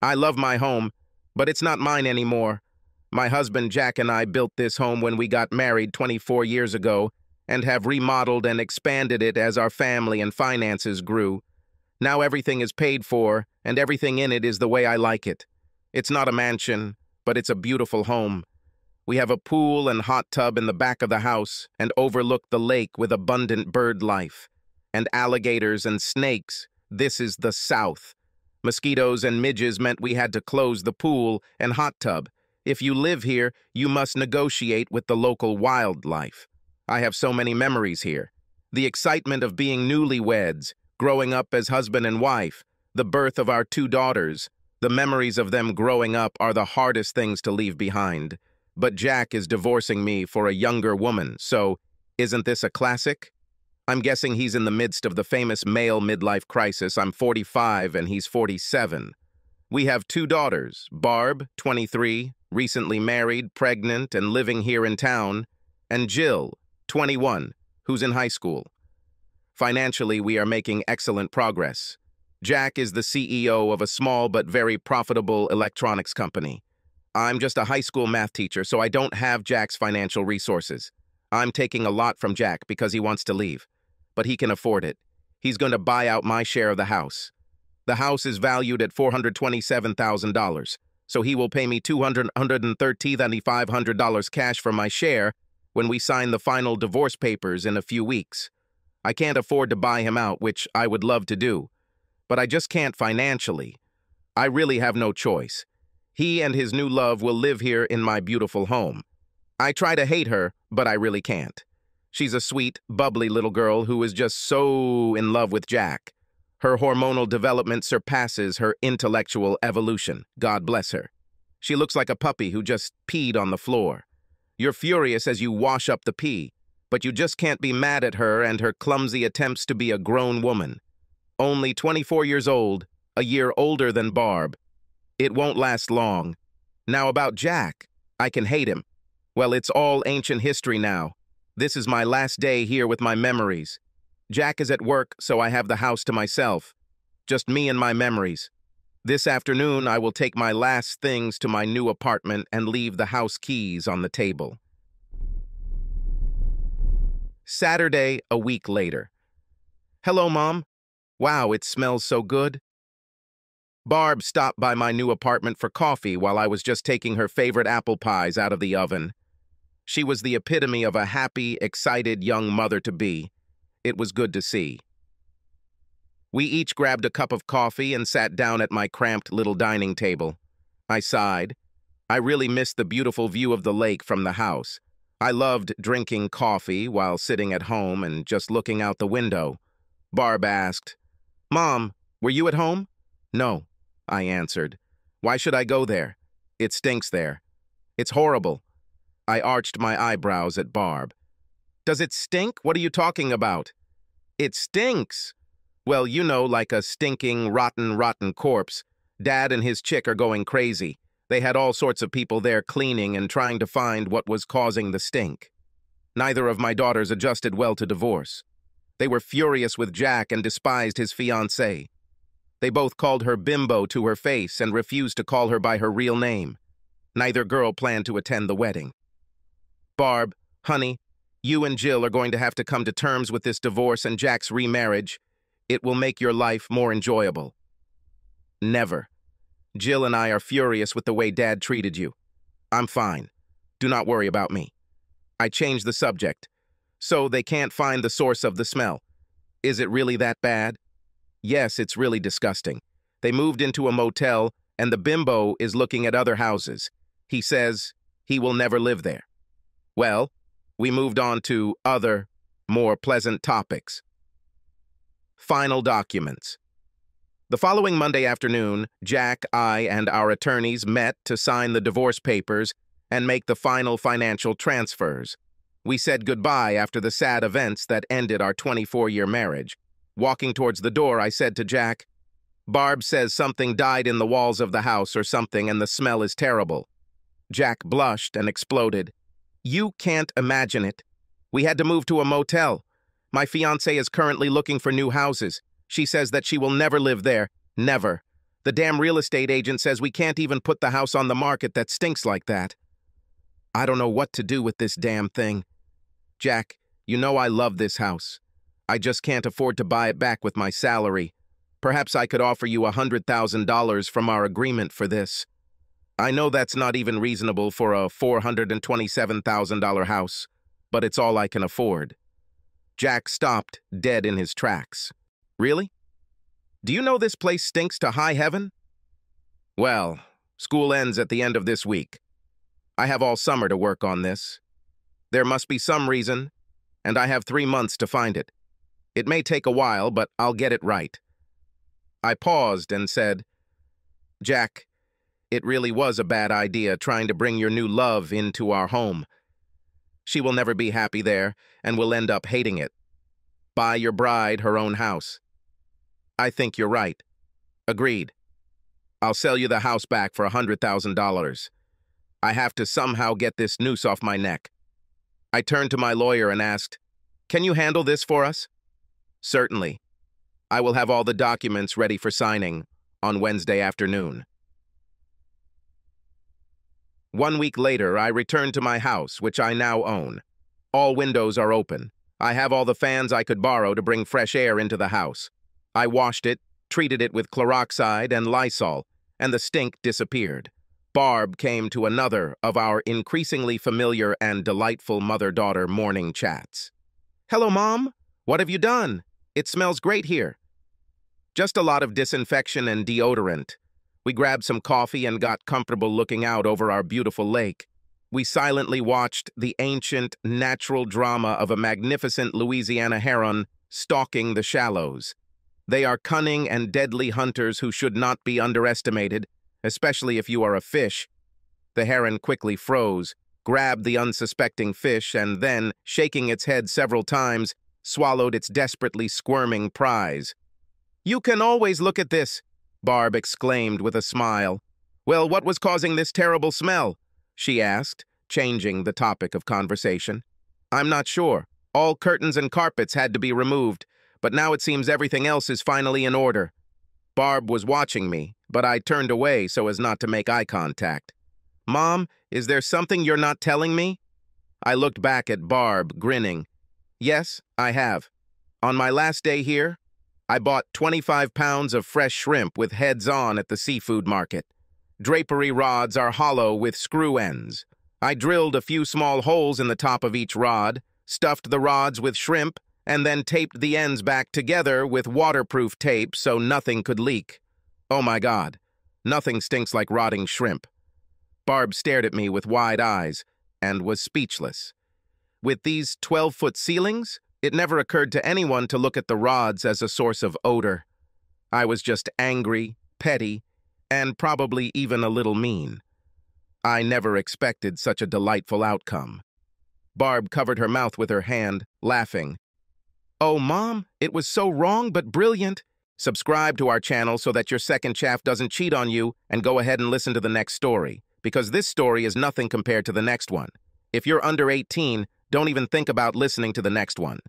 I love my home, but it's not mine anymore. My husband Jack and I built this home when we got married 24 years ago and have remodeled and expanded it as our family and finances grew. Now everything is paid for, and everything in it is the way I like it. It's not a mansion, but it's a beautiful home. We have a pool and hot tub in the back of the house and overlook the lake with abundant bird life. And alligators and snakes. This is the South. Mosquitoes and midges meant we had to close the pool and hot tub. If you live here, you must negotiate with the local wildlife. I have so many memories here. The excitement of being newlyweds, growing up as husband and wife, the birth of our 2 daughters. The memories of them growing up are the hardest things to leave behind. But Jack is divorcing me for a younger woman, so isn't this a classic? I'm guessing he's in the midst of the famous male midlife crisis. I'm 45 and he's 47. We have 2 daughters, Barb, 23, recently married, pregnant, and living here in town, and Jill, 21, who's in high school. Financially, we are making excellent progress. Jack is the CEO of a small but very profitable electronics company. I'm just a high school math teacher, so I don't have Jack's financial resources. I'm taking a lot from Jack because he wants to leave. But he can afford it. He's going to buy out my share of the house. The house is valued at $427,000, so he will pay me $213,500 cash for my share when we sign the final divorce papers in a few weeks. I can't afford to buy him out, which I would love to do, but I just can't financially. I really have no choice. He and his new love will live here in my beautiful home. I try to hate her, but I really can't. She's a sweet, bubbly little girl who is just so in love with Jack. Her hormonal development surpasses her intellectual evolution. God bless her. She looks like a puppy who just peed on the floor. You're furious as you wash up the pee, but you just can't be mad at her and her clumsy attempts to be a grown woman. Only 24 years old, a year older than Barb. It won't last long. Now about Jack, I can hate him. Well, it's all ancient history now. This is my last day here with my memories. Jack is at work, so I have the house to myself. Just me and my memories. This afternoon, I will take my last things to my new apartment and leave the house keys on the table. Saturday, a week later. Hello, Mom. Wow, it smells so good. Barb stopped by my new apartment for coffee while I was just taking her favorite apple pies out of the oven. She was the epitome of a happy, excited young mother-to-be. It was good to see. We each grabbed a cup of coffee and sat down at my cramped little dining table. I sighed. I really missed the beautiful view of the lake from the house. I loved drinking coffee while sitting at home and just looking out the window. Barb asked, "Mom, were you at home?" "No," I answered. "Why should I go there? It stinks there. It's horrible." I arched my eyebrows at Barb. "Does it stink? What are you talking about?" "It stinks." "Well, you know, like a stinking, rotten corpse. Dad and his chick are going crazy. They had all sorts of people there cleaning and trying to find what was causing the stink. Neither of my daughters adjusted well to divorce. They were furious with Jack and despised his fiancée. They both called her bimbo to her face and refused to call her by her real name. Neither girl planned to attend the wedding. Barb, honey, you and Jill are going to have to come to terms with this divorce and Jack's remarriage. It will make your life more enjoyable." "Never. Jill and I are furious with the way Dad treated you. I'm fine. Do not worry about me." I changed the subject. "So they can't find the source of the smell. Is it really that bad?" "Yes, it's really disgusting. They moved into a motel and the bimbo is looking at other houses. He says he will never live there." Well, we moved on to other, more pleasant topics. Final documents. The following Monday afternoon, Jack, I, and our attorneys met to sign the divorce papers and make the final financial transfers. We said goodbye after the sad events that ended our 24-year marriage. Walking towards the door, I said to Jack, "Barb says something died in the walls of the house or something and the smell is terrible." Jack blushed and exploded. "You can't imagine it. We had to move to a motel. My fiancée is currently looking for new houses. She says that she will never live there. Never. The damn real estate agent says we can't even put the house on the market that stinks like that. I don't know what to do with this damn thing. Jack, you know I love this house. I just can't afford to buy it back with my salary. Perhaps I could offer you $100,000 from our agreement for this. I know that's not even reasonable for a $427,000 house, but it's all I can afford. Jack stopped, dead in his tracks. Really? Do you know this place stinks to high heaven? Well, school ends at the end of this week. I have all summer to work on this. There must be some reason, and I have 3 months to find it. It may take a while, but I'll get it right. I paused and said, Jack, it really was a bad idea trying to bring your new love into our home. She will never be happy there and will end up hating it. Buy your bride her own house. I think you're right. Agreed. I'll sell you the house back for $100,000. I have to somehow get this noose off my neck. I turned to my lawyer and asked, Can you handle this for us? Certainly. I will have all the documents ready for signing on Wednesday afternoon. 1 week later, I returned to my house, which I now own. All windows are open. I have all the fans I could borrow to bring fresh air into the house. I washed it, treated it with Cloroxide and Lysol, and the stink disappeared. Barb came to another of our increasingly familiar and delightful mother-daughter morning chats. Hello, Mom. What have you done? It smells great here. Just a lot of disinfection and deodorant. We grabbed some coffee and got comfortable looking out over our beautiful lake. We silently watched the ancient, natural drama of a magnificent Louisiana heron stalking the shallows. They are cunning and deadly hunters who should not be underestimated, especially if you are a fish. The heron quickly froze, grabbed the unsuspecting fish, and then, shaking its head several times, swallowed its desperately squirming prize. You can always look at this, Barb exclaimed with a smile. Well, what was causing this terrible smell? She asked, changing the topic of conversation. I'm not sure. All curtains and carpets had to be removed, but now it seems everything else is finally in order. Barb was watching me, but I turned away so as not to make eye contact. Mom, is there something you're not telling me? I looked back at Barb, grinning. Yes, I have. On my last day here, I bought 25 pounds of fresh shrimp with heads on at the seafood market. Drapery rods are hollow with screw ends. I drilled a few small holes in the top of each rod, stuffed the rods with shrimp, and then taped the ends back together with waterproof tape so nothing could leak. Oh my God, nothing stinks like rotting shrimp. Barb stared at me with wide eyes and was speechless. With these 12-foot ceilings, it never occurred to anyone to look at the rods as a source of odor. I was just angry, petty, and probably even a little mean. I never expected such a delightful outcome. Barb covered her mouth with her hand, laughing. Oh, Mom, it was so wrong but brilliant. Subscribe to our channel so that your second shaft doesn't cheat on you, and go ahead and listen to the next story, because this story is nothing compared to the next one. If you're under 18, don't even think about listening to the next one.